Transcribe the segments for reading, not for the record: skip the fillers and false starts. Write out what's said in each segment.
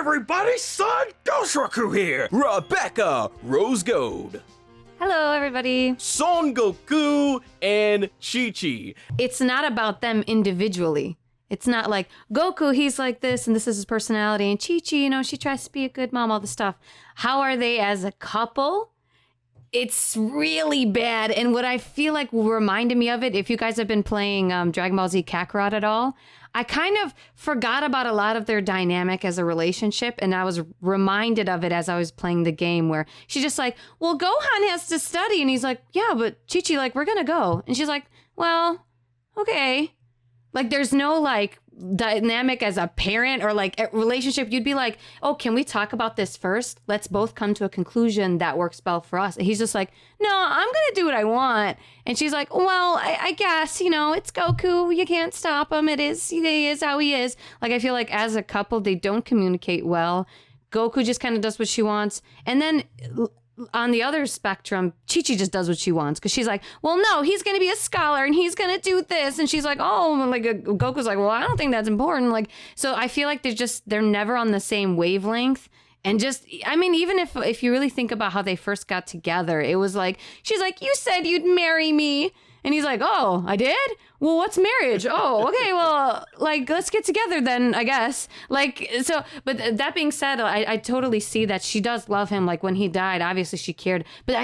everybody, Son Goshuaku here! Rebecca Rose Gold. Hello, everybody. Son Goku and Chichi. It's not about them individually. It's not like Goku, he's like this and this is his personality. And Chichi, you know, she tries to be a good mom, all this stuff. How are they as a couple? It's really bad. And what I feel like reminded me of it, if you guys have been playing Dragon Ball Z Kakarot at all, I kind of forgot about a lot of their dynamic as a relationship. And I was reminded of it as I was playing the game where she's just like, well, Gohan has to study. And he's like, yeah, but Chichi, like, we're going to go. And she's like, well, okay. Like, there's no, like, dynamic as a parent or, like, a relationship. You'd be like, oh, can we talk about this first? Let's both come to a conclusion that works well for us. And he's just like, no, I'm going to do what I want. And she's like, well, I guess, you know, it's Goku. You can't stop him. He is how he is. Like, I feel like as a couple, they don't communicate well. Goku just kind of does what she wants. And then on the other spectrum, Chichi just does what she wants because she's like, well, no, he's going to be a scholar and he's going to do this. And she's like, oh, like Goku's like, well, I don't think that's important. Like, so I feel like they're never on the same wavelength. And just, I mean, even if you really think about how they first got together, it was like, she's like, you said you'd marry me. And he's like, oh, I did? Well, what's marriage? Oh, okay, well, like, let's get together then, I guess. Like, so, but that being said, I totally see that she does love him. Like, when he died, obviously she cared. But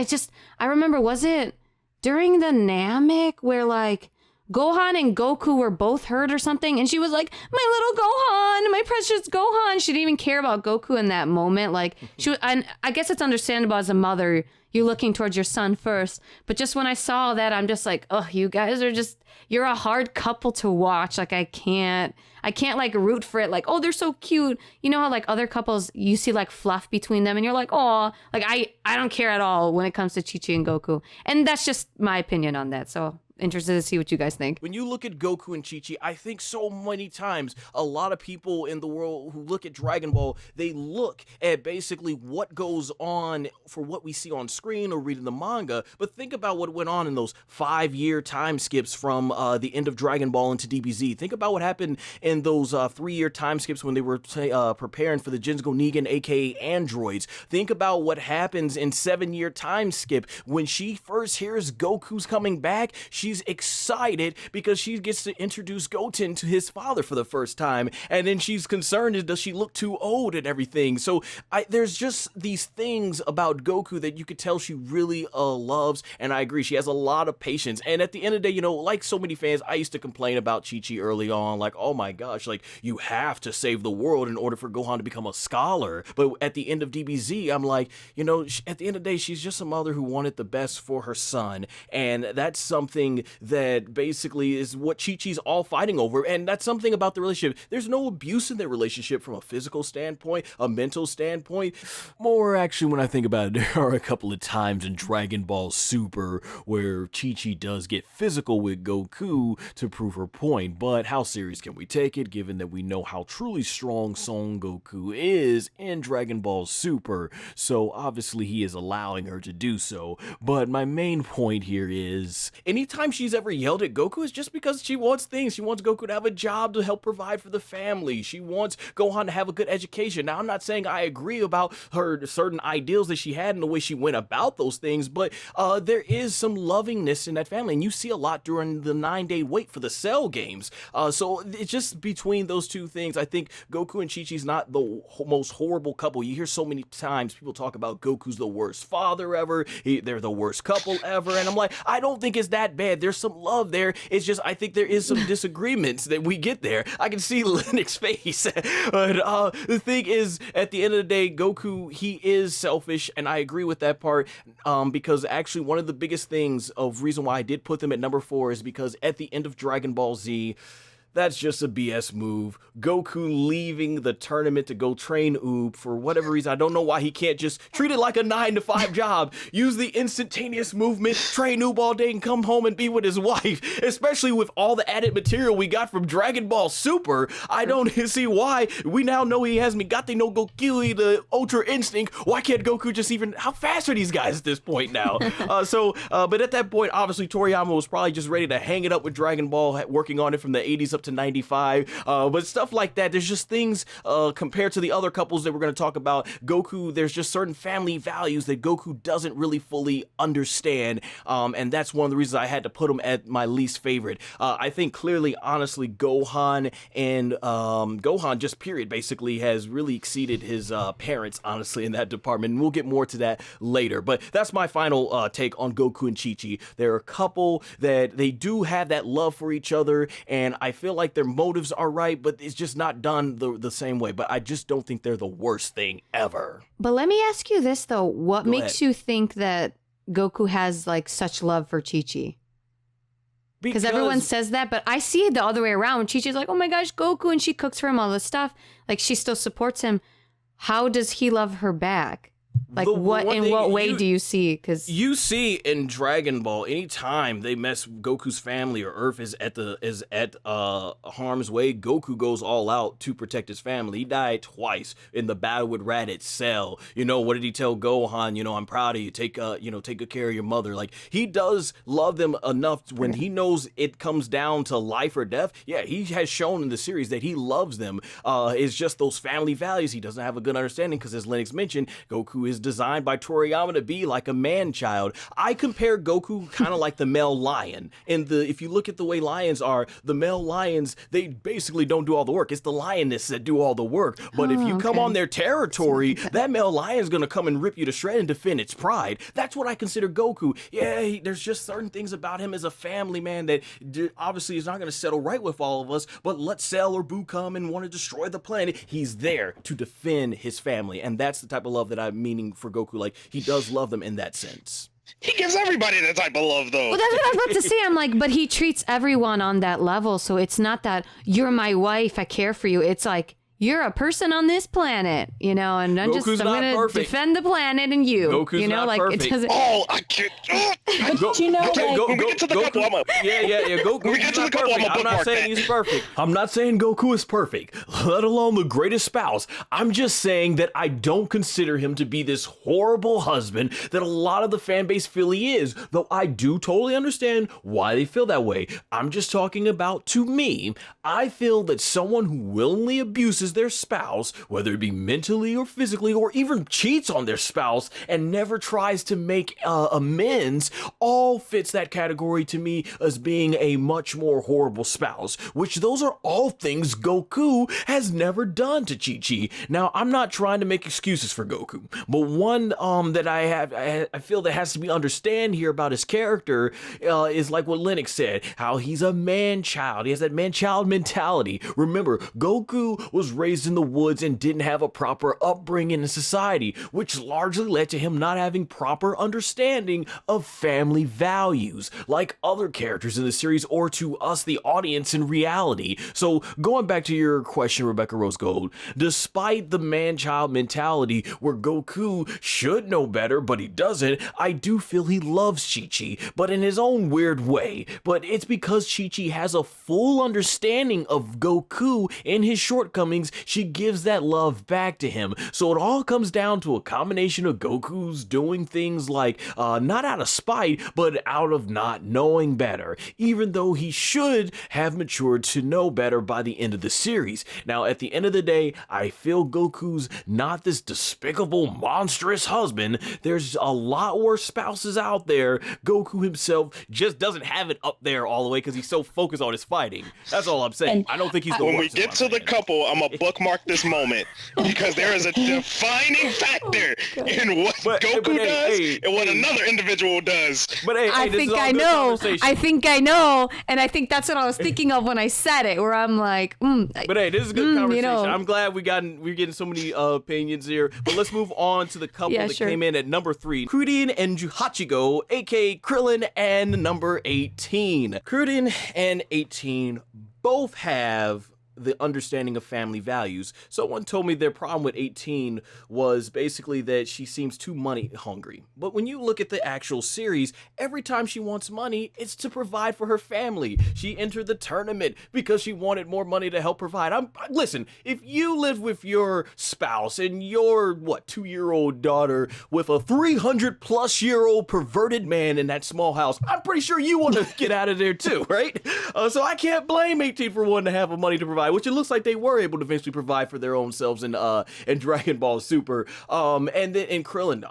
I remember, was it during the Namek where, like, Gohan and Goku were both hurt or something? And she was like, my little Gohan, my precious Gohan. She didn't even care about Goku in that moment. Like, and I guess it's understandable as a mother, you're looking towards your son first. But just when I saw that, I'm just like, oh, you guys are just, you're a hard couple to watch. Like, I can't like root for it. Like, oh, they're so cute. You know how like other couples, you see like fluff between them and you're like, oh, like I don't care at all when it comes to Chi-Chi and Goku. And that's just my opinion on that. So interested to see what you guys think. When you look at Goku and Chi-Chi, I think so many times a lot of people in the world who look at Dragon Ball, they look at basically what goes on for what we see on screen or reading the manga, but think about what went on in those 5-year time skips from the end of Dragon Ball into DBZ. Think about what happened in those 3-year time skips when they were preparing for the Jinzuko Negan, aka androids. Think about what happens in 7-year time skip when she first hears Goku's coming back. She's excited because she gets to introduce Goten to his father for the first time, and then she's concerned, does she look too old and everything? So there's just these things about Goku that you could tell she really loves, and I agree, she has a lot of patience. And at the end of the day, you know, like so many fans, I used to complain about Chi-Chi early on, like, oh my gosh, like, you have to save the world in order for Gohan to become a scholar. But at the end of DBZ, I'm like, you know, at the end of the day, she's just a mother who wanted the best for her son, and that's something that basically is what Chi-Chi's all fighting over. And that's something about the relationship. There's no abuse in their relationship from a physical standpoint, a mental standpoint. More actually, when I think about it, there are a couple of times in Dragon Ball Super where Chi-Chi does get physical with Goku to prove her point. But how serious can we take it, given that we know how truly strong Son Goku is in Dragon Ball Super? So obviously he is allowing her to do so. But my main point here is, anytime she's ever yelled at Goku is just because she wants things. She wants Goku to have a job to help provide for the family. She wants Gohan to have a good education. Now, I'm not saying I agree about her certain ideals that she had and the way she went about those things, but there is some lovingness in that family, and you see a lot during the 9-day wait for the Cell games. So it's just between those two things. I think Goku and Chi-Chi's not the most horrible couple. You hear so many times people talk about Goku's the worst father ever. They're the worst couple ever. And I'm like, I don't think it's that bad. There's some love there. It's just, I think there is some disagreements that we get there. I can see Lennox's face. But the thing is, at the end of the day, Goku, he is selfish, and I agree with that part, because actually one of the biggest things of reason why I did put them at number 4 is because at the end of Dragon Ball Z, that's just a BS move. Goku leaving the tournament to go train Oob for whatever reason. I don't know why he can't just treat it like a 9-to-5 job. Use the instantaneous movement, train Oob all day and come home and be with his wife. Especially with all the added material we got from Dragon Ball Super. I don't see why. We now know he has Migate no Gokui, the Ultra Instinct. Why can't Goku just even... How fast are these guys at this point now? But at that point, obviously, Toriyama was probably just ready to hang it up with Dragon Ball, working on it from the 80s up to to 95. But stuff like that, there's just things compared to the other couples that we're going to talk about. Goku, there's just certain family values that Goku doesn't really fully understand. And that's one of the reasons I had to put him at my least favorite. I think clearly, honestly, Gohan and Gohan just period basically has really exceeded his parents, honestly, in that department. And we'll get more to that later. But that's my final take on Goku and Chichi. They're a couple that they do have that love for each other, and I feel like their motives are right, but it's just not done the same way. But I just don't think they're the worst thing ever. But let me ask you this, though. What Go makes ahead. you think that Goku has like such love for Chi-Chi? Because everyone says that, but I see it the other way around. Chi-Chi's like, oh my gosh, Goku, and she cooks for him all this stuff. Like, she still supports him. How does he love her back? Like, what way do you see? Because you see in Dragon Ball, anytime they mess Goku's family or Earth is at harm's way, Goku goes all out to protect his family. He died twice in the battle with Raditz Cell. You know, what did he tell Gohan? You know, I'm proud of you. Take good care of your mother. Like, he does love them enough when he knows it comes down to life or death. Yeah, he has shown in the series that he loves them. It's just those family values he doesn't have a good understanding, because as Lennox mentioned, Goku is designed by Toriyama to be like a man-child. I compare Goku kind of like the male lion. And if you look at the way lions are, the male lions, they basically don't do all the work. It's the lioness that do all the work. But if you come on their territory, that male lion's gonna come and rip you to shreds and defend its pride. That's what I consider Goku. Yeah, there's just certain things about him as a family man that obviously is not gonna settle right with all of us, but let Cell or Boo come and want to destroy the planet, he's there to defend his family. And that's the type of love that I'm meaning for Goku. Like, he does love them in that sense. He gives everybody that type of love, though. well, that's what I was about to say. I'm like, but he treats everyone on that level. So it's not that you're my wife, I care for you. It's like, you're a person on this planet, you know, and I'm Goku's going to defend the planet and you. Goku's you know, not like perfect. it doesn't. Oh, I can't. But you know, like, when we get to the couple, I'm up. Goku's not perfect. I'm not saying he's perfect. I'm not saying Goku is perfect, let alone the greatest spouse. I'm just saying that I don't consider him to be this horrible husband that a lot of the fan base feel he is, though I do totally understand why they feel that way. I'm just talking about, to me, I feel that someone who willingly abuses their spouse, whether it be mentally or physically, or even cheats on their spouse and never tries to make amends, all fits that category to me as being a much more horrible spouse, which those are all things Goku has never done to Chi-Chi. Now, I'm not trying to make excuses for Goku, but one that I feel that has to be understand here about his character is like what Lennox said, how he's a man-child. He has that man-child mentality. Remember, Goku was raised in the woods and didn't have a proper upbringing in society, which largely led to him not having proper understanding of family values, like other characters in the series or to us, the audience, in reality. So going back to your question, Rebecca Rose Gold, despite the man-child mentality where Goku should know better, but he doesn't, I do feel he loves Chi-Chi, but in his own weird way. But it's because Chi-Chi has a full understanding of Goku and his shortcomings, she gives that love back to him. So it all comes down to a combination of Goku's doing things like, not out of spite, but out of not knowing better, even though he should have matured to know better by the end of the series. Now, at the end of the day, I feel Goku's not this despicable, monstrous husband. There's a lot worse spouses out there. Goku himself just doesn't have it up there all the way because he's so focused on his fighting. That's all I'm saying. I don't think he's the When we worst. get to the couple, I'm going to bookmark this moment because there is a defining factor in what Goku does and what another individual does. But hey, I this think is all I good know. conversation. I think I know. And I think that's what I was thinking of when I said it, where I'm like, But hey, this is a good conversation. you know. I'm glad we're getting so many opinions here. But let's move on to the couple Yeah, that sure. came in at number 3. Krillin and Hachigo, aka Krillin and number 18. Krillin and 18 both have the understanding of family values. Someone told me their problem with 18 was basically that she seems too money hungry. But when you look at the actual series, every time she wants money, it's to provide for her family. She entered the tournament because she wanted more money to help provide. Listen, if you live with your spouse and your 2-year-old daughter with a 300-plus-year-old perverted man in that small house, I'm pretty sure you want to get out of there too, right? So I can't blame 18 for wanting to have the money to provide, which it looks like they were able to eventually provide for their own selves in Dragon Ball Super. And then in Krillin,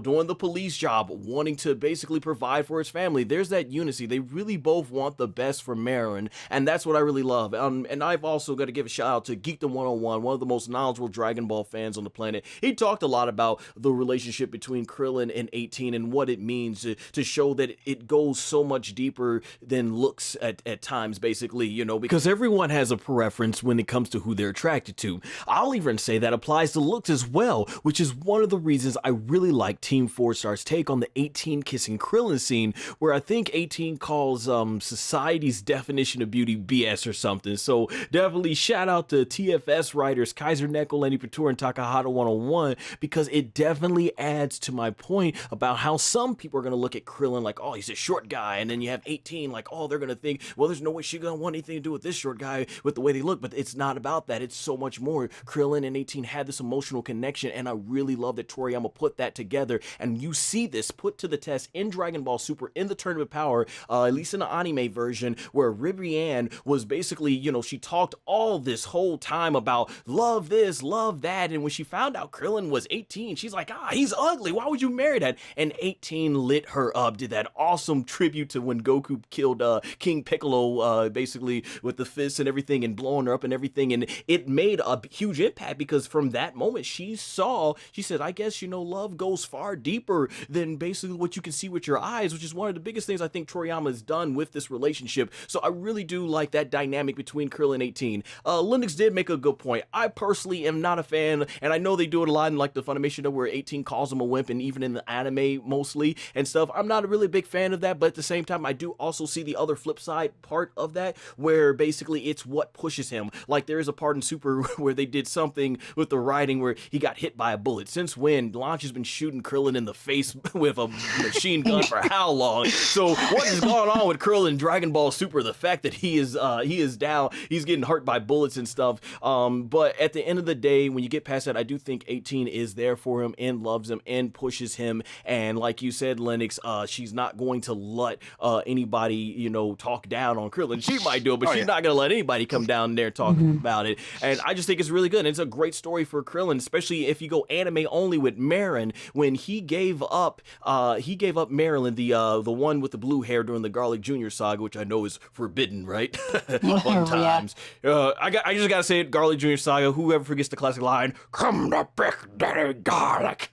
doing the police job, wanting to basically provide for his family. There's that unity. They really both want the best for Marin, and that's what I really love. And I've also got to give a shout out to Geekdom 101, one of the most knowledgeable Dragon Ball fans on the planet. He talked a lot about the relationship between Krillin and 18 and what it means to show that it goes so much deeper than looks at times, basically, because everyone has a preference when it comes to who they're attracted to. I'll even say that applies to looks as well, which is one of the reasons I really like Team 4-Star's take on the 18 kissing Krillin scene, where I think 18 calls society's definition of beauty BS or something. So definitely shout out to TFS writers Kaiser Neko, Lenny Patur, and Takahata 101, because it definitely adds to my point about how some people are going to look at Krillin like, oh, he's a short guy, and then you have 18 like, oh, they're going to think, well, there's no way she's going to want anything to do with this short guy with the way they look. But it's not about that. It's so much more. Krillin and 18 had this emotional connection, and I really love that Toriyama put that together, and you see this put to the test in Dragon Ball Super in the Tournament of Power, at least in the anime version, where Ribrianne was basically, she talked all this whole time about love this, love that, and when she found out Krillin was 18, she's like, he's ugly, why would you marry that? And 18 lit her up, did that awesome tribute to when Goku killed King Piccolo, basically with the fists and everything, and blowing her up and everything, and it made a huge impact, because from that moment she said, I guess, love goes far deeper than basically what you can see with your eyes, which is one of the biggest things I think Toriyama has done with this relationship. So I really do like that dynamic between Krillin and 18. Linux did make a good point. I personally am not a fan, and I know they do it a lot in like the Funimation show where 18 calls him a wimp, and even in the anime mostly and stuff. I'm not a really big fan of that, but at the same time, I do also see the other flip side part of that, where basically it's what pushes him. Like there is a part in Super where they did something with the writing where he got hit by a bullet. Since when? Launch has been shooting Krillin in the face with a machine gun for how long? So what is going on with Krillin in Dragon Ball Super? The fact that he is down, he's getting hurt by bullets and stuff. But at the end of the day, when you get past that, I do think 18 is there for him and loves him and pushes him. And like you said, Lennox, she's not going to let anybody, talk down on Krillin. She might do it, but she's not going to let anybody come down there and talk about it. And I just think it's really good. And it's a great story for Krillin, especially if you go anime only with Marin. When he gave up Marilyn, the one with the blue hair during the Garlic Jr. saga, which I know is forbidden, right? Fun times. I just gotta say it, Garlic Jr. saga. Whoever forgets the classic line, "Come to Big Daddy Garlic."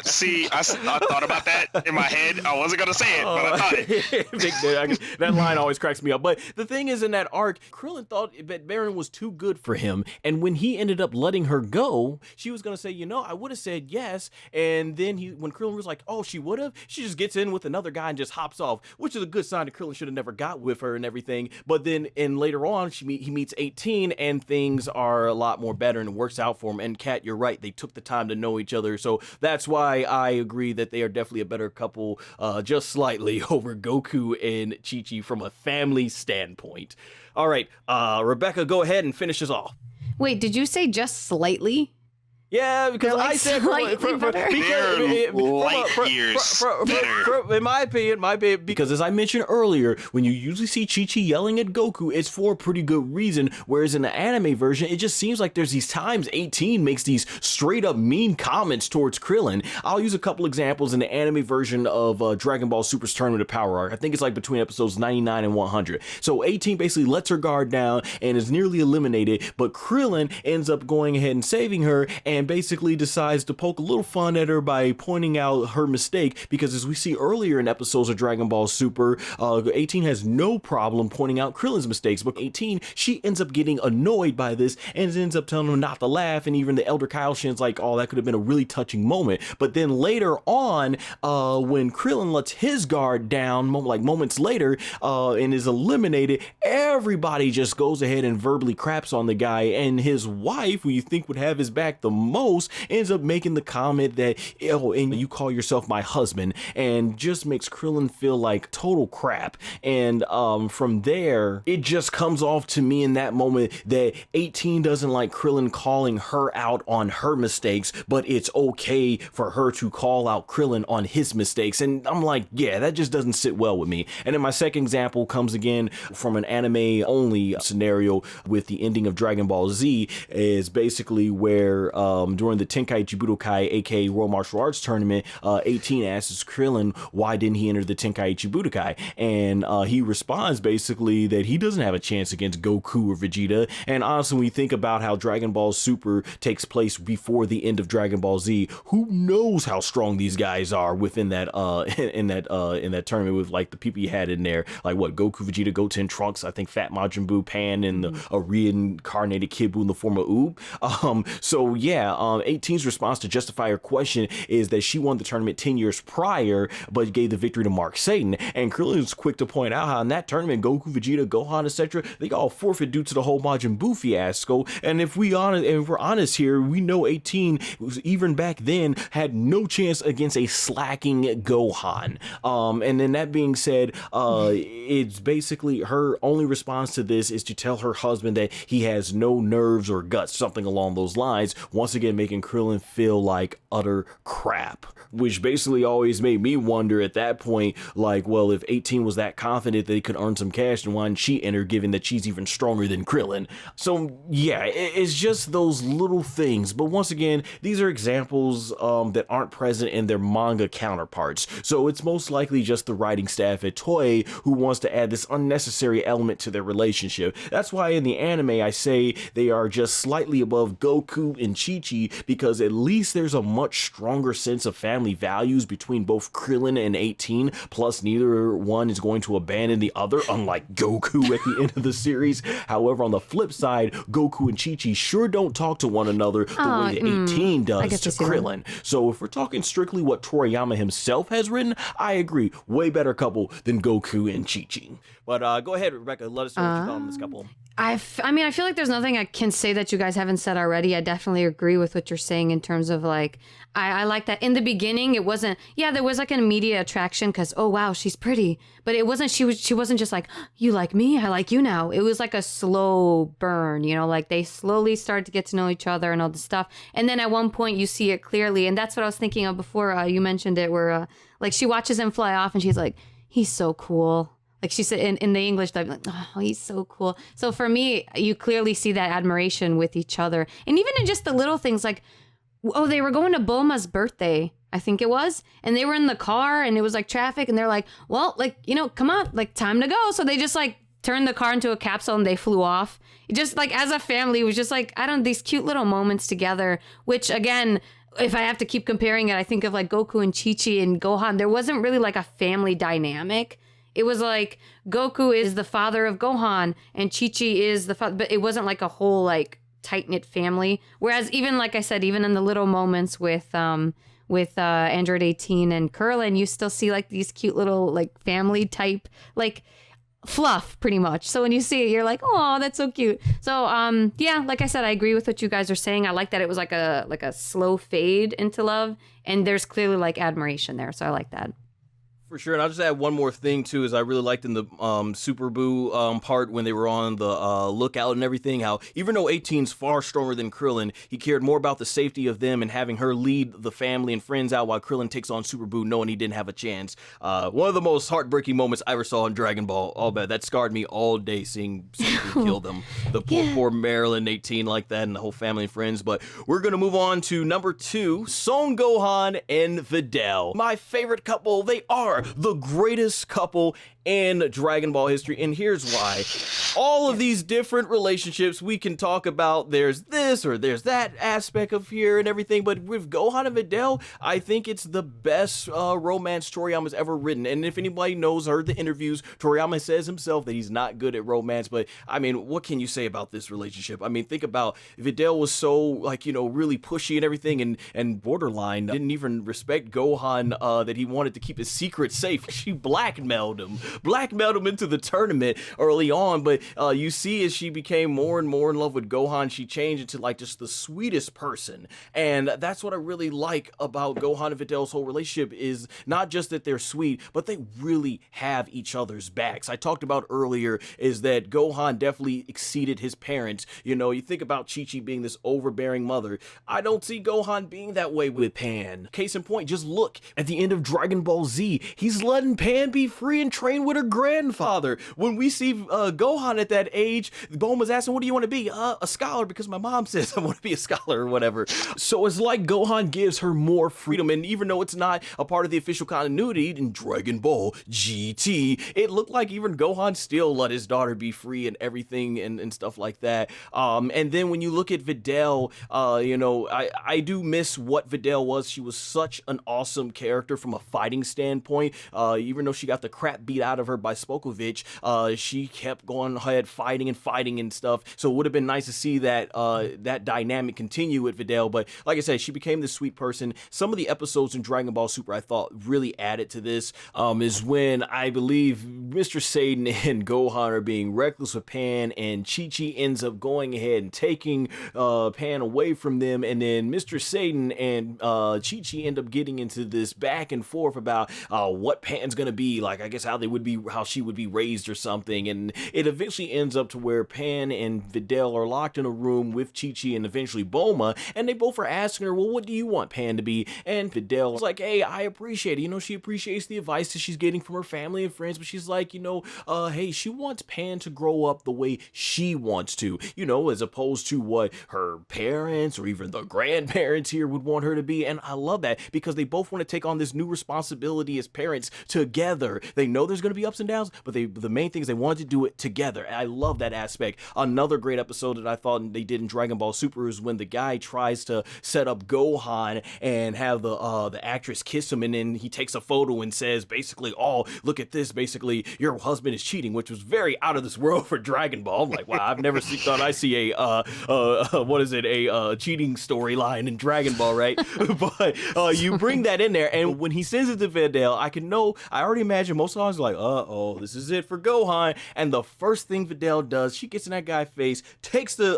See, I thought about that in my head. I wasn't going to say it, but I thought it. That line always cracks me up. But the thing is, in that arc, Krillin thought that Marin was too good for him. And when he ended up letting her go, she was going to say, I would have said yes. And then when Krillin was like, oh, she would have, she just gets in with another guy and just hops off, which is a good sign that Krillin should have never got with her and everything. But then later on, he meets 18 and things are a lot more better and it works out for him. And Kat, you're right. They took the time to know each other. So that's why I agree that they are definitely a better couple, just slightly over Goku and Chichi from a family standpoint. All right, Rebecca, go ahead and finish us off. Wait, did you say just slightly? Yeah, because I said in my opinion, because as I mentioned earlier, when you usually see Chi-Chi yelling at Goku, it's for a pretty good reason, whereas in the anime version, it just seems like there's these times 18 makes these straight up mean comments towards Krillin. I'll use a couple examples in the anime version of Dragon Ball Super's Tournament of Power arc. I think it's like between episodes 99 and 100. So 18 basically lets her guard down and is nearly eliminated, but Krillin ends up going ahead and saving her, and and basically decides to poke a little fun at her by pointing out her mistake, because as we see earlier in episodes of Dragon Ball Super, 18 has no problem pointing out Krillin's mistakes, but 18, she ends up getting annoyed by this and ends up telling him not to laugh, and even the Elder Kaioshin's like, oh, that could have been a really touching moment. But then later on, when Krillin lets his guard down, moments later, and is eliminated, everybody just goes ahead and verbally craps on the guy, and his wife, who you think would have his back the most, ends up making the comment that, oh, and you call yourself my husband, and just makes Krillin feel like total crap. And from there, it just comes off to me in that moment that 18 doesn't like Krillin calling her out on her mistakes, but it's okay for her to call out Krillin on his mistakes. And I'm like, yeah, that just doesn't sit well with me. And then my second example comes again from an anime only scenario with the ending of Dragon Ball Z, is basically where during the Tenkaichi Budokai, aka World Martial Arts Tournament, 18 asks Krillin why didn't he enter the Tenkaichi Budokai, and he responds basically that he doesn't have a chance against Goku or Vegeta. And honestly, when you think about how Dragon Ball Super takes place before the end of Dragon Ball Z, who knows how strong these guys are within that in that tournament, with like the people you had in there, like what, Goku, Vegeta, Goten, Trunks, I think Fat Majin Buu, Pan, and a reincarnated Kid Buu in the form of Oob. So yeah, 18's response to justify her question is that she won the tournament 10 years prior, but gave the victory to Mark Satan. And Krillin is quick to point out how in that tournament, Goku, Vegeta, Gohan, etc., they all forfeit due to the whole Majin Buu fiasco. And if we're honest here, we know 18 even back then had no chance against a slacking Gohan. And then that being said, it's basically her only response to this is to tell her husband that he has no nerves or guts, something along those lines, once again making Krillin feel like utter crap, which basically always made me wonder at that point, like, well, if 18 was that confident that he could earn some cash, then why didn't she enter, given that she's even stronger than Krillin? So yeah, it's just those little things. But once again, these are examples that aren't present in their manga counterparts, so it's most likely just the writing staff at Toei who wants to add this unnecessary element to their relationship. That's why in the anime I say they are just slightly above Goku and Chichi, because at least there's a much stronger sense of family values between both Krillin and 18, plus neither one is going to abandon the other, unlike Goku at the end of the series. However, on the flip side, Goku and Chichi sure don't talk to one another the way that 18 does to Krillin. So if we're talking strictly what Toriyama himself has written, I agree, way better couple than Goku and Chichi. But go ahead, Rebecca, let us know what you thought on this couple. I mean, I feel like there's nothing I can say that you guys haven't said already. I definitely agree with what you're saying in terms of like, I like that in the beginning, it wasn't, yeah, there was like an immediate attraction because, oh, wow, she's pretty. But it wasn't, she wasn't just like, you like me, I like you now. It was like a slow burn, you know, like they slowly started to get to know each other and all this stuff. And then at one point you see it clearly. And that's what I was thinking of before you mentioned it, where like she watches him fly off and she's like, he's so cool. Like she said in the English, they're like, oh, he's so cool. So for me, you clearly see that admiration with each other. And even in just the little things like, oh, they were going to Bulma's birthday, I think it was. And they were in the car and it was like traffic. And they're like, well, like, you know, come on, like time to go. So they just like turned the car into a capsule and they flew off. It just like as a family, it was just like, I don't know, these cute little moments together, which again, if I have to keep comparing it, I think of like Goku and Chichi and Gohan. There wasn't really like a family dynamic. It was like Goku is the father of Gohan and Chichi is the father, but it wasn't like a whole like tight-knit family. Whereas even like I said, even in the little moments with Android 18 and Krillin, you still see like these cute little like family type like fluff pretty much. So when you see it, you're like, oh, that's so cute. So yeah, like I said, I agree with what you guys are saying. I like that it was like a slow fade into love, and there's clearly like admiration there. So I like that. For sure, and I'll just add one more thing too, is I really liked in the Super Buu part when they were on the lookout and everything, how even though 18's far stronger than Krillin, he cared more about the safety of them and having her lead the family and friends out while Krillin takes on Super Buu knowing he didn't have a chance. One of the most heartbreaking moments I ever saw in Dragon Ball. Oh man, that scarred me all day seeing Super Buu kill them. The poor Marilyn 18 like that and the whole family and friends. But we're going to move on to number 2, Son Gohan and Videl. My favorite couple, they are the greatest couple in Dragon Ball history, and here's why. All of these different relationships we can talk about, there's this or there's that aspect of here and everything, but with Gohan and Videl, I think it's the best romance Toriyama's ever written. And if anybody knows, heard the interviews, Toriyama says himself that he's not good at romance, but I mean, what can you say about this relationship? I mean, think about Videl was so, like, you know, really pushy and everything, and borderline, didn't even respect Gohan, that he wanted to keep his secret safe. She blackmailed him into the tournament early on, but you see as she became more and more in love with Gohan, she changed into like just the sweetest person. And that's what I really like about Gohan and Videl's whole relationship, is not just that they're sweet, but they really have each other's backs. I talked about earlier is that Gohan definitely exceeded his parents. You know, you think about Chichi being this overbearing mother. I don't see Gohan being that way with Pan. Case in point, just look at the end of Dragon Ball Z. He's letting Pan be free and train with her grandfather. When we see Gohan at that age, Bulma's asking, what do you want to be? A scholar, because my mom says I want to be a scholar or whatever. So it's like Gohan gives her more freedom, and even though it's not a part of the official continuity in Dragon Ball GT, it looked like even Gohan still let his daughter be free and everything and stuff like that. And then when you look at Videl, you know, I do miss what Videl was. She was such an awesome character from a fighting standpoint. Even though she got the crap beat out of her by Spokovich, she kept going ahead fighting and stuff. So it would have been nice to see that that dynamic continue with Videl. But like I said, she became this sweet person. Some of the episodes in Dragon Ball Super I thought really added to this is when I believe Mr. Satan and Gohan are being reckless with Pan, and Chi-Chi ends up going ahead and taking Pan away from them, and then Mr. Satan and Chi-Chi end up getting into this back and forth about what Pan's gonna be like, I guess how she would be raised or something, and it eventually ends up to where Pan and Videl are locked in a room with Chi-Chi and eventually Bulma, and they both are asking her, well, what do you want Pan to be? And Videl's like, hey, I appreciate it. You know, she appreciates the advice that she's getting from her family and friends, but she's like, you know, hey, she wants Pan to grow up the way she wants to, you know, as opposed to what her parents or even the grandparents here would want her to be. And I love that because they both want to take on this new responsibility as parents together. They know there's going to be ups and downs, but the main thing is they wanted to do it together. And I love that aspect. Another great episode that I thought they did in Dragon Ball Super is when the guy tries to set up Gohan and have the actress kiss him, and then he takes a photo and says basically, oh, look at this, basically your husband is cheating, which was very out of this world for Dragon Ball. I'm like, wow, I've never thought I see a cheating storyline in Dragon Ball, right? But you bring that in there, and when he sends it to Videl, I already imagine most of the times like, this is it for Gohan. And the first thing Videl does, she gets in that guy's face, takes the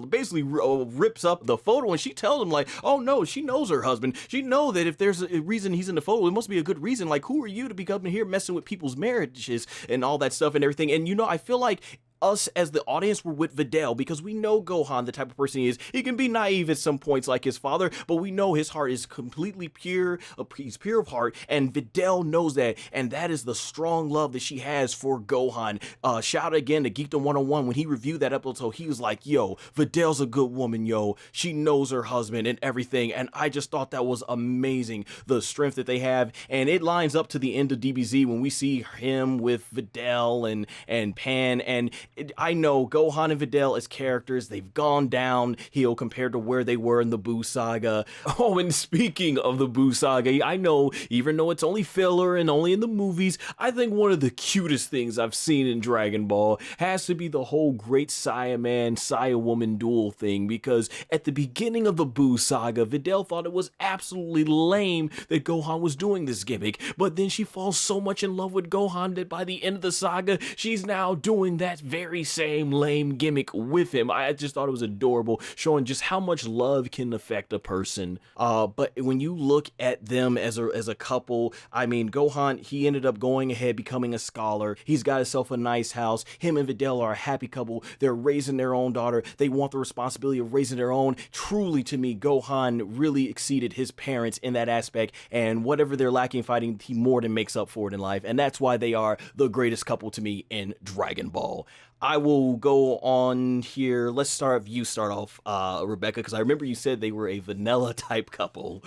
basically rips up the photo, and she tells him like, oh no, she knows her husband. She know that if there's a reason he's in the photo, it must be a good reason. Like, who are you to be coming here messing with people's marriages and all that stuff and everything? And you know, I feel like us as the audience were with Videl because we know Gohan, the type of person he is. He can be naive at some points like his father, but we know his heart is completely pure. He's pure of heart, and Videl knows that, and that is the strong love that she has for Gohan. Shout out again to Geekdom 101 when he reviewed that episode. He was like, yo, Videl's a good woman, yo. She knows her husband and everything, and I just thought that was amazing, the strength that they have, and it lines up to the end of DBZ when we see him with Videl and Pan, and I know Gohan and Videl as characters, they've gone downhill compared to where they were in the Buu Saga. Oh, and speaking of the Buu Saga, I know, even though it's only filler and only in the movies, I think one of the cutest things I've seen in Dragon Ball has to be the whole Great Saiyaman, Saiyawoman duel thing, because at the beginning of the Buu Saga, Videl thought it was absolutely lame that Gohan was doing this gimmick, but then she falls so much in love with Gohan that by the end of the saga, she's now doing that very same lame gimmick with him. I just thought it was adorable, showing just how much love can affect a person. But when you look at them as a couple, I mean, Gohan, he ended up going ahead becoming a scholar. He's got himself a nice house. Him and Videl are a happy couple. They're raising their own daughter. They want the responsibility of raising their own. Truly, to me, Gohan really exceeded his parents in that aspect, and whatever they're lacking fighting, he more than makes up for it in life, and that's why they are the greatest couple to me in Dragon Ball. I will go on here. Let's start off, Rebecca, because I remember you said they were a vanilla type couple.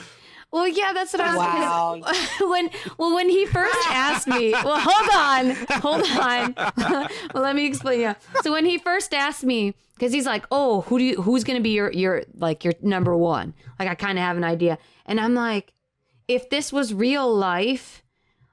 Well, yeah, that's what I was. Wow. When he first asked me, well, hold on. Well, let me explain. Yeah. So when he first asked me, because he's like, oh, who's gonna be your number one? Like, I kind of have an idea, and I'm like, if this was real life.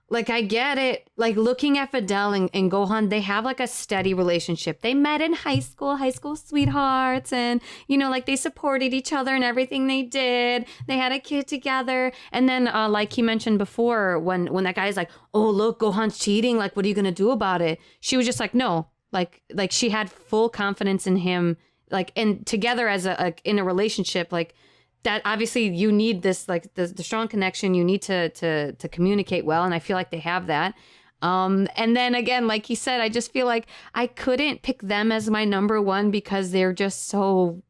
Like, I get it. Like, looking at Videl and Gohan, they have, like, a steady relationship. They met in high school sweethearts. And, you know, like, they supported each other in everything they did. They had a kid together. And then, like he mentioned before, when that guy's like, oh, look, Gohan's cheating. Like, what are you going to do about it? She was just like, no. Like she had full confidence in him. Like, and together as in a relationship, like, that obviously you need this, like the strong connection. You need to communicate well, and I feel like they have that. And then again, like he said, I just feel like I couldn't pick them as my number one because they're just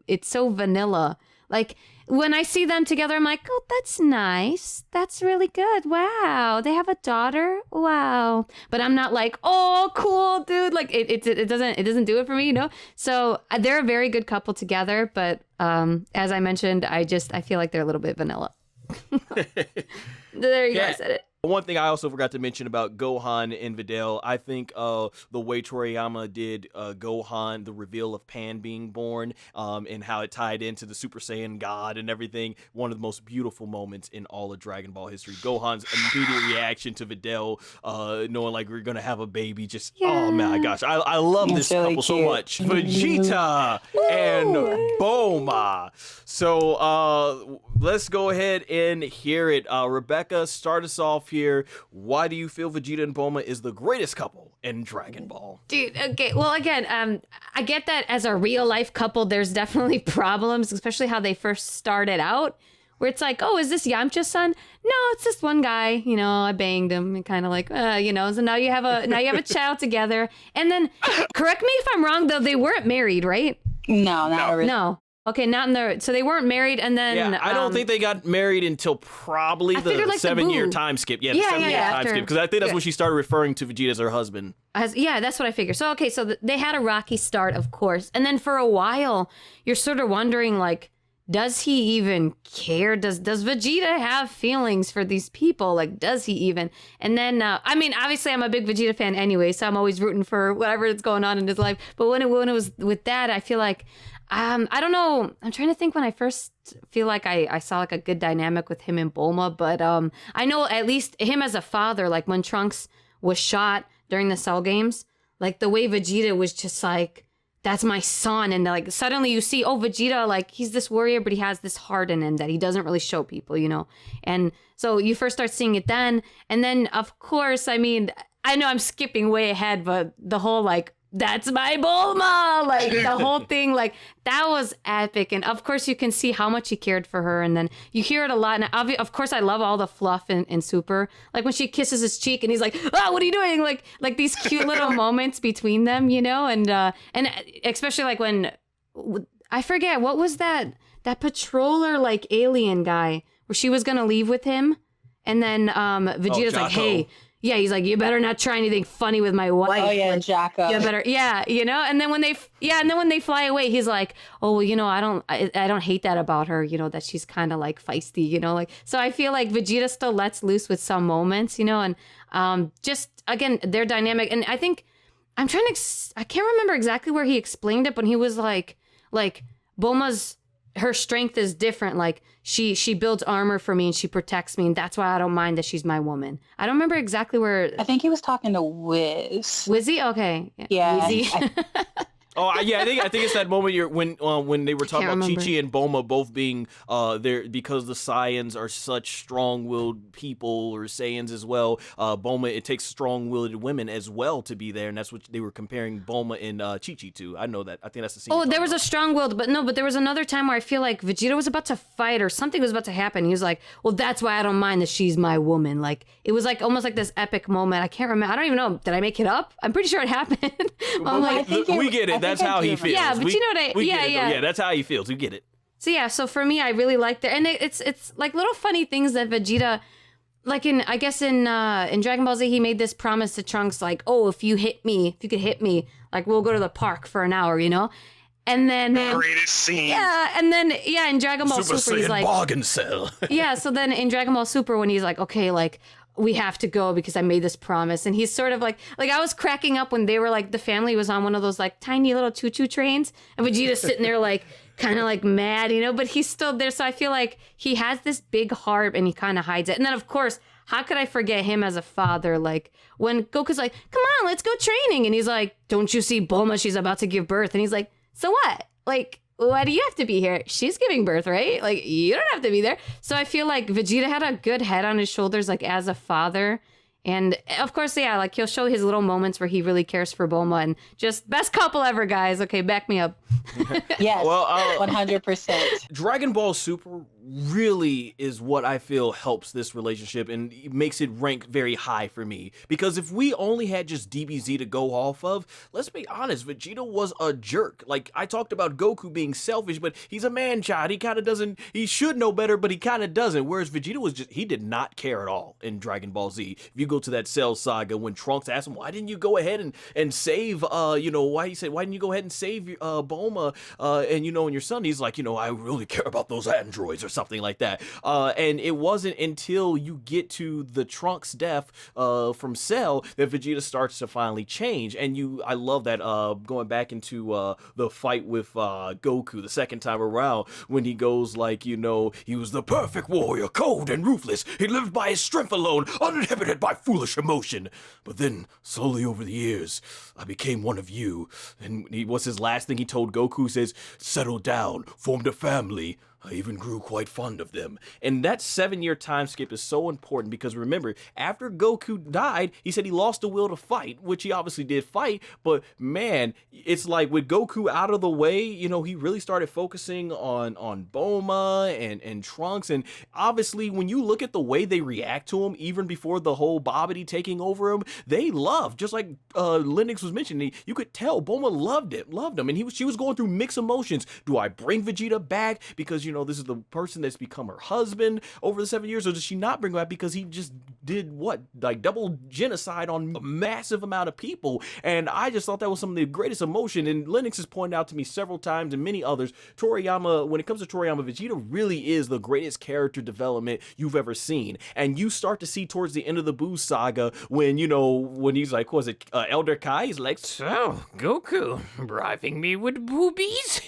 it's so vanilla. Like when I see them together, I'm like, oh, that's nice. That's really good. Wow, they have a daughter. Wow, but I'm not like, oh, cool, dude. Like it doesn't do it for me, you know. So they're a very good couple together, but as I mentioned, I feel like they're a little bit vanilla. There you go, I said it. One thing I also forgot to mention about Gohan and Videl, I think the way Toriyama did Gohan, the reveal of Pan being born, and how it tied into the Super Saiyan God and everything, one of the most beautiful moments in all of Dragon Ball history. Gohan's immediate reaction to Videl, knowing like we're going to have a baby, just, oh my gosh, I love this really couple so cute. much. Vegeta and Bulma. So let's go ahead and hear it. Rebecca, start us off here. Why do you feel Vegeta and Bulma is the greatest couple in Dragon Ball? Dude, okay. Well, again, I get that as a real life couple, there's definitely problems, especially how they first started out, where it's like, oh, is this Yamcha's son? No, it's this one guy. You know, I banged him, and kind of like, you know. So now you have a child together, and then correct me if I'm wrong, though, they weren't married, right? No, not really. No. Okay, not in the. So they weren't married, and then Yeah, I don't think they got married until probably I figured, the like, the 7-year boo. time skip. Yeah, Yeah, the 7-year yeah, time after- skip. Because I think that's yeah. when she started referring to Vegeta as her husband. Yeah, that's what I figured. So, okay, so they had a rocky start, of course. And then for a while, you're sort of wondering, like, does he even care? Does Vegeta have feelings for these people? Like, does he even? And then, I mean, obviously, I'm a big Vegeta fan anyway, so I'm always rooting for whatever is going on in his life. But when it was with that, I feel like, I don't know. I'm trying to think when I first feel like I saw like a good dynamic with him and Bulma. But I know at least him as a father, like when Trunks was shot during the Cell games, like the way Vegeta was just like, that's my son. And like suddenly you see, oh, Vegeta, like he's this warrior, but he has this heart in him that he doesn't really show people, you know? And so you first start seeing it then. And then, of course, I mean, I know I'm skipping way ahead, but the whole like, that's my Bulma, like the whole thing, like that was epic. And of course you can see how much he cared for her, and then you hear it a lot. And of course I love all the fluff in Super, like when she kisses his cheek and he's like, oh, what are you doing? Like these cute little moments between them, you know. And especially like when I forget what was that patroller like alien guy where she was gonna leave with him, and then Vegeta's like, hey. Yeah, he's like, you better not try anything funny with my wife. Oh yeah, like, Jacko. you better, yeah, you know. And then when they fly away, he's like, oh, well, you know, I don't hate that about her, you know, that she's kind of like feisty, you know, like. So I feel like Vegeta still lets loose with some moments, you know, and just again their dynamic. And I think I can't remember exactly where he explained it, but he was like Bulma's. Her strength is different. Like she builds armor for me and she protects me, and that's why I don't mind that she's my woman. I don't remember exactly where. I think he was talking to Wiz. Wizzy? Okay. Yeah. Wizzy. Oh yeah, I think it's that moment when they were talking about remember. Chichi and Bulma both being there because the Saiyans are such strong-willed people, or Saiyans as well. Bulma, it takes strong-willed women as well to be there, and that's what they were comparing Bulma and Chichi to. I know that. I think that's the scene. Oh, there was a strong-willed, but there was another time where I feel like Vegeta was about to fight or something was about to happen. He was like, well, that's why I don't mind that she's my woman. Like it was like almost like this epic moment. I can't remember. I don't even know. Did I make it up? I'm pretty sure it happened. I'm like, we get it. That's how he feels. Yeah, but you know what yeah, that's how he feels. We get it. So yeah, so for me, I really liked it, and it's like little funny things that Vegeta, like in Dragon Ball Z, he made this promise to Trunks, like, oh, if you could hit me, like we'll go to the park for an hour, you know. And then Greatest scene. yeah, and then in Dragon Ball Super he's Saiyan like bargain cell. yeah, so then in Dragon Ball Super when he's like, okay, like we have to go because I made this promise, and he's sort of like I was cracking up when they were like the family was on one of those like tiny little choo-choo trains, and Vegeta's sitting there like kind of like mad, but he's still there. So I feel like he has this big heart and he kind of hides it. And then of course, how could I forget him as a father? Like when Goku's like, come on, let's go training, and he's like, don't you see Bulma? She's about to give birth, and he's like, so what? Like, why do you have to be here? She's giving birth, right? Like, you don't have to be there. So I feel like Vegeta had a good head on his shoulders, like, as a father. And, of course, yeah, like, he'll show his little moments where he really cares for Bulma. And just best couple ever, guys. Okay, back me up. Yes, Well, 100%. Dragon Ball Super really is what I feel helps this relationship and makes it rank very high for me. Because if we only had just DBZ to go off of, let's be honest, Vegeta was a jerk. Like, I talked about Goku being selfish, but he's a man-child. He kind of doesn't, he should know better, but he kind of doesn't. Whereas Vegeta was just, he did not care at all in Dragon Ball Z. If you go to that Cell saga, when Trunks asked him, why didn't you go ahead and save, why didn't you go ahead and save Bulma, and your son? He's like, I really care about those androids or something like that. And it wasn't until you get to the Trunks death from Cell that Vegeta starts to finally change. And I love that going back into the fight with Goku the second time around, when he goes like, he was the perfect warrior, cold and ruthless. He lived by his strength alone, uninhibited by foolish emotion. But then, slowly over the years, I became one of you. And what's his last thing he told Goku? Says, settle down, formed a family. I even grew quite fond of them. And that 7-year time skip is so important because remember, after Goku died, he said he lost the will to fight, which he obviously did fight, but man, it's like with Goku out of the way, he really started focusing on Bulma and Trunks. And obviously, when you look at the way they react to him, even before the whole Babidi taking over him, they love, just like Linux was mentioning, you could tell Bulma loved him, and she was going through mixed emotions. Do I bring Vegeta back because this is the person that's become her husband over the 7 years, or does she not bring him back because he just did double genocide on a massive amount of people? And I just thought that was some of the greatest emotion. And Linux has pointed out to me several times, and many others, Toriyama, when it comes to Toriyama, Vegeta really is the greatest character development you've ever seen. And you start to see towards the end of the Buu saga when he's like, was it Elder Kai? He's like, so Goku bribing me with boobies?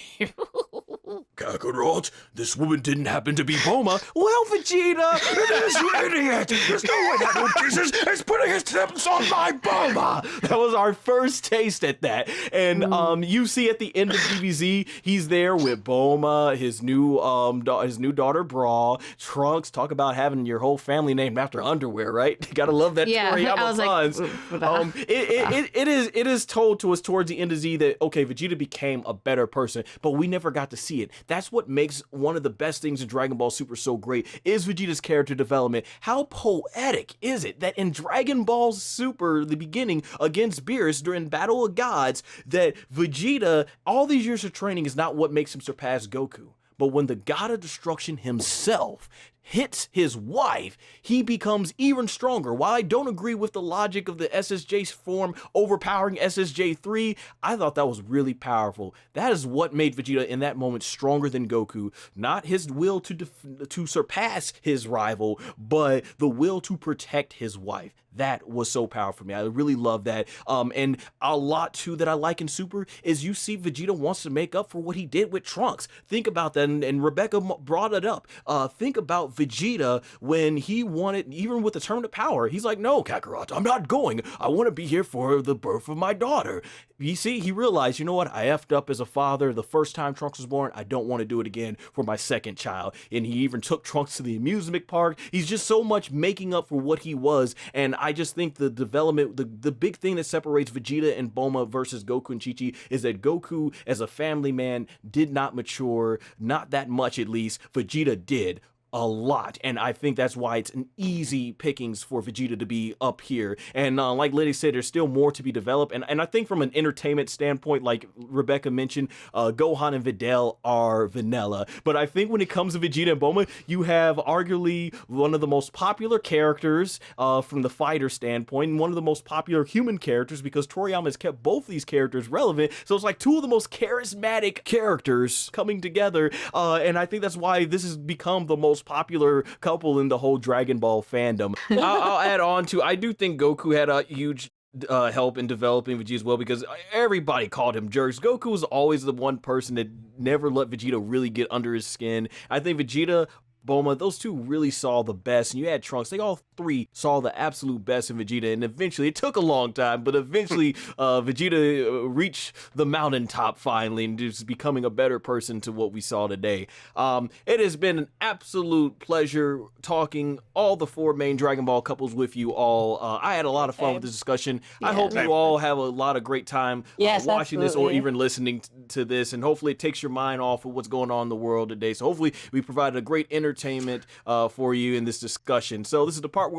Kakarot, this woman didn't happen to be Bulma. Well, Vegeta, it is you idiot. There's no way that old Jesus is putting his tips on my Bulma. That was our first taste at that. And you see at the end of DBZ, he's there with Bulma, his new daughter Brawl, Trunks. Talk about having your whole family named after underwear, right? You gotta love that Toriyama puns. It is told to us towards the end of Z that okay, Vegeta became a better person, but we never got to see it. That's what makes one of the best things in Dragon Ball Super so great, is Vegeta's character development. How poetic is it that in Dragon Ball Super, the beginning against Beerus during Battle of Gods, that Vegeta, all these years of training is not what makes him surpass Goku. But when the God of Destruction himself hits his wife, he becomes even stronger. While I don't agree with the logic of the SSJ form overpowering SSJ3, I thought that was really powerful. That is what made Vegeta in that moment stronger than Goku. Not his will to surpass his rival, but the will to protect his wife. That was so powerful for me. I really love that. And a lot too that I like in Super is you see Vegeta wants to make up for what he did with Trunks. Think about that, and Rebecca brought it up. Think about Vegeta when he wanted, even with the Tournament of Power, he's like, no, Kakarot, I'm not going. I want to be here for the birth of my daughter. You see, he realized, you know what? I effed up as a father the first time Trunks was born. I don't want to do it again for my second child. And he even took Trunks to the amusement park. He's just so much making up for what he was. And I just think the development, the big thing that separates Vegeta and Bulma versus Goku and Chichi is that Goku, as a family man, did not mature, not that much at least. Vegeta did. a lot, and I think that's why it's an easy pickings for Vegeta to be up here. And like Liddy said, there's still more to be developed, and I think from an entertainment standpoint, like Rebecca mentioned, Gohan and Videl are vanilla, but I think when it comes to Vegeta and Bulma, you have arguably one of the most popular characters from the fighter standpoint, and one of the most popular human characters, because Toriyama has kept both these characters relevant, so it's like two of the most charismatic characters coming together, and I think that's why this has become the most popular couple in the whole Dragon Ball fandom. I'll add on to, I do think Goku had a huge help in developing Vegeta as well, because everybody called him jerks. Goku was always the one person that never let Vegeta really get under his skin. I think Vegeta, Bulma, those two really saw the best, and you had Trunks. They all three saw the absolute best in Vegeta, and eventually, it took a long time, but eventually Vegeta reached the mountaintop finally, and just becoming a better person to what we saw today. It has been an absolute pleasure talking all the four main Dragon Ball couples with you all. I had a lot of fun with this discussion. I hope you all have a lot of great time watching this or even listening to this, and hopefully it takes your mind off of what's going on in the world today. So hopefully we provided a great entertainment for you in this discussion. So this is the part where